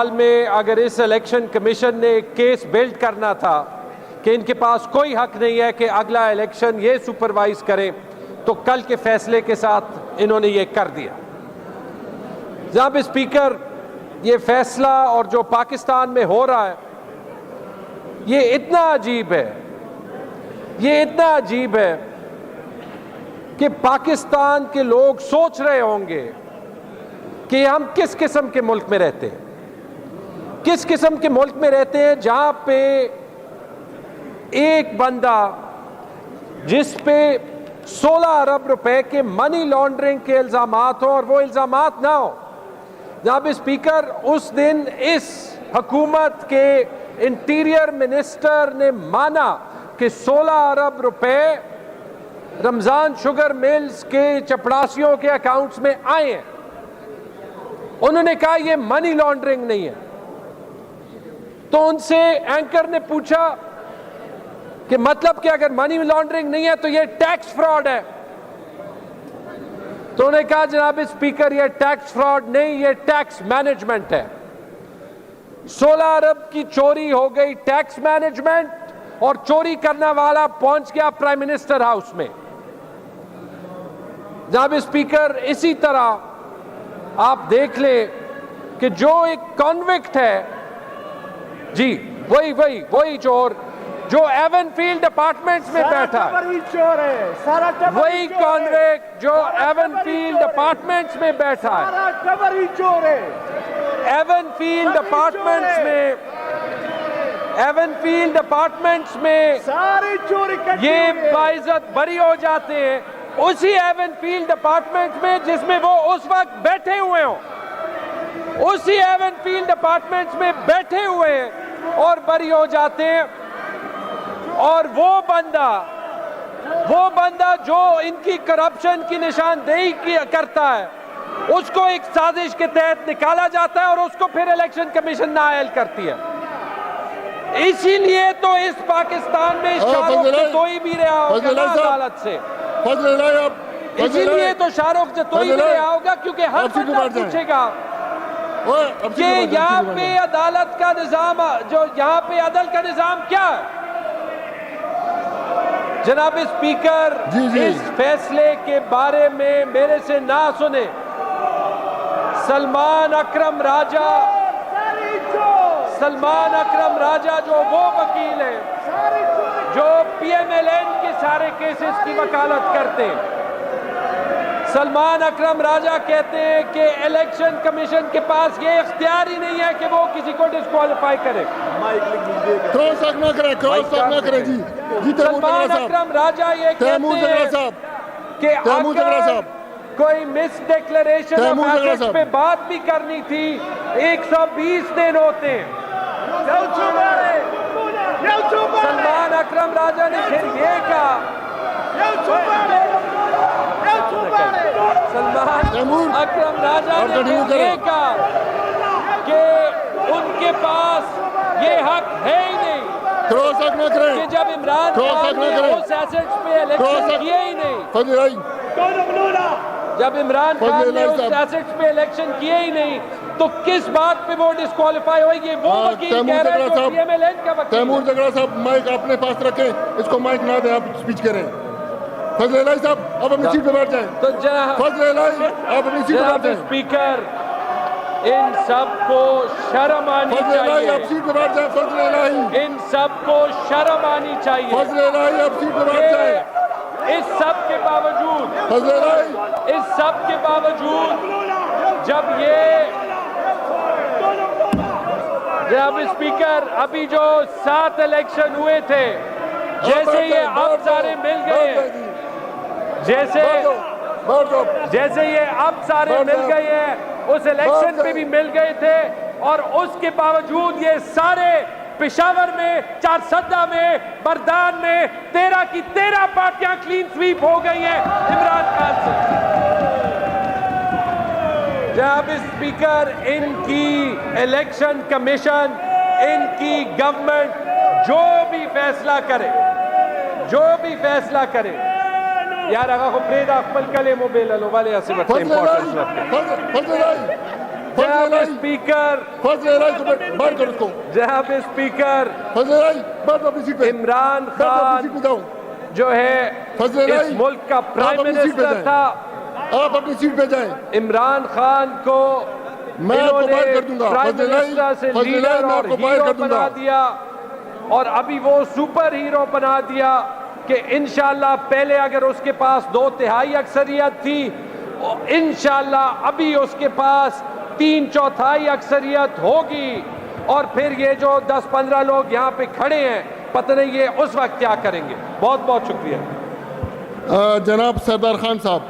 हाल में अगर इस इलेक्शन कमीशन ने एक केस बिल्ड करना था कि इनके पास कोई हक नहीं है कि अगला इलेक्शन ये सुपरवाइज करें, तो कल के फैसले के साथ इन्होंने ये कर दिया। जनाब स्पीकर, ये फैसला और जो पाकिस्तान में हो रहा है ये इतना अजीब है, ये इतना अजीब है कि पाकिस्तान के लोग सोच रहे होंगे कि हम किस किस्म के मुल्क में रहते हैं, किस किस्म के मुल्क में रहते हैं जहां पे एक बंदा जिस पे 16 अरब रुपए के मनी लॉन्ड्रिंग के इल्जामात हो और वो इल्जामात ना हो। जनाब स्पीकर, उस दिन इस हुकूमत के इंटीरियर मिनिस्टर ने माना कि 16 अरब रुपए रमजान शुगर मिल्स के चपड़ासियों के अकाउंट्स में आए हैं। उन्होंने कहा यह मनी लॉन्ड्रिंग नहीं है। तो उनसे एंकर ने पूछा कि मतलब कि अगर मनी लॉन्ड्रिंग नहीं है तो यह टैक्स फ्रॉड है। तो उन्होंने कहा जनाब स्पीकर, यह टैक्स फ्रॉड नहीं, यह टैक्स मैनेजमेंट है। 16 अरब की चोरी हो गई टैक्स मैनेजमेंट, और चोरी करने वाला पहुंच गया प्राइम मिनिस्टर हाउस में। जनाब स्पीकर, इसी तरह आप देख लें कि जो एक कॉन्विक्ट है, जी वही चोर जो एवनफील्ड अपार्टमेंट्स में बैठा है, चोर है, सारा वही कॉन्विक्ट जो एवनफील्ड अपार्टमेंट्स में बैठा है, सारा चोर है। एवनफील्ड अपार्टमेंट्स में सारी चोरी ये बाइज्जत बरी हो जाते हैं, उसी एवनफील्ड अपार्टमेंट में जिसमें वो उस वक्त बैठे हुए हो, उसी एवनफील्ड अपार्टमेंट्स में बैठे हुए हैं और बरी हो जाते हैं। और वो बंदा जो इनकी करप्शन की निशानदेही करता है, उसको एक साजिश के तहत निकाला जाता है और उसको फिर इलेक्शन कमीशन नाअहल करती है। इसीलिए तो इस पाकिस्तान में शाहरुख जतोई भी रहा होगा अदालत से, इसीलिए तो शाहरुख जतोई भी रहा होगा, क्योंकि हर बंदा पूछेगा कि यहाँ पे अदालत का निजाम, जो यहाँ पे अदल का निजाम क्या है। जनाब स्पीकर, इस फैसले के बारे में मेरे से ना सुने सलमान अकरम राजा जो वो वकील है जो PMLN के सारे केसेस की वकालत करते हैं। सलमान अकरम राजा कहते हैं कि इलेक्शन कमीशन के पास ये इख्तियार ही नहीं है कि वो किसी को डिस्क्वालीफाई करे। सलमान अकरम राजा ये कहते हैं कि अगर कोई मिस डिक्लेरेशन ऑफ एसेट्स पे बात भी करनी थी 120 दिन होते हैं। सलमान अकरम राजा ने फिर ये कहा, सलमान अकरम राजा ने फिर ये कहा कि उनके पास ये हक है ही नहीं कि जब इमरान खान ने उस एसेट्स पे इलेक्शन किए ही नहीं, जब इमरान खान ने उस एसेट्स पे इलेक्शन किए ही नहीं, तो किस बात पे वो डिस्क्वालीफाई होगी। वो वकील कह रहे हैं जो PMLN का वकील। तैमूर जगड़ा साहब, माइक अपने पास रखें, इसको माइक ना दें, आप स्पीच करें। फजल इलाही साहब, आप अपनी सीट पे बैठ जाएं। तो फजल इलाही, आप अपनी सीट पे बैठ जाएं। स्पीकर, इन सबको शर्म आनी चाहिए। आप सीट पे बैठ जाएं। फजल इलाही, इन सबको शर्म आनी चाहिए। फजल इलाही, आप सीट पे बैठ जाएं। इस सब के बावजूद, फजल इलाही, इस सब के बावजूद जब ये जनाब स्पीकर, अभी जो 7 इलेक्शन हुए थे, जैसे ये अब सारे मिल गए, जैसे ये अब सारे मिल गए हैं, उस इलेक्शन पे भी मिल गए थे, और उसके बावजूद ये सारे पेशावर में, चारसद्दा में, बरदान में 13 की 13 पार्टियां क्लीन स्वीप हो गई हैं इमरान खान से। जनाब स्पीकर, इनकी इलेक्शन कमीशन, इनकी गवर्नमेंट जो भी फैसला करे, यार आगा को प्रेदा अकबल कले मोबाइल लो वाले ऐसे बच्चे इंपॉर्टेंट जनाब स्पीकर, फजल इलाही को बाहर करो उसको। जनाब स्पीकर, फजल इलाही बैठो अपनी सीट पे। इमरान बैठो अपनी सीट पे खान जाओ। जो है फजल इस इलाही, मुल्क का आप प्राइम अपनी सीट पे मिनिस्टर जाएं। था। आप अपनी सीट पे जाएं। इमरान खान को मैं आपको इन्होंने बाहर कर दूंगा। प्राइम फजल इलाही, मिनिस्टर से फजल इलाही, लीडर मैं और आपको बाहर हीरो कर दूंगा। बना दिया और अभी वो सुपर हीरो बना दिया कि इंशाल्लाह पहले अगर उसके पास 2/3 अक्सरियत थी, इंशाल्लाह अभी उसके पास 3/4 अक्सरियत होगी। और फिर ये जो 10-15 लोग यहाँ पे खड़े हैं, पता नहीं ये उस वक्त क्या करेंगे। बहुत बहुत शुक्रिया। जनाब सरदार खान साहब।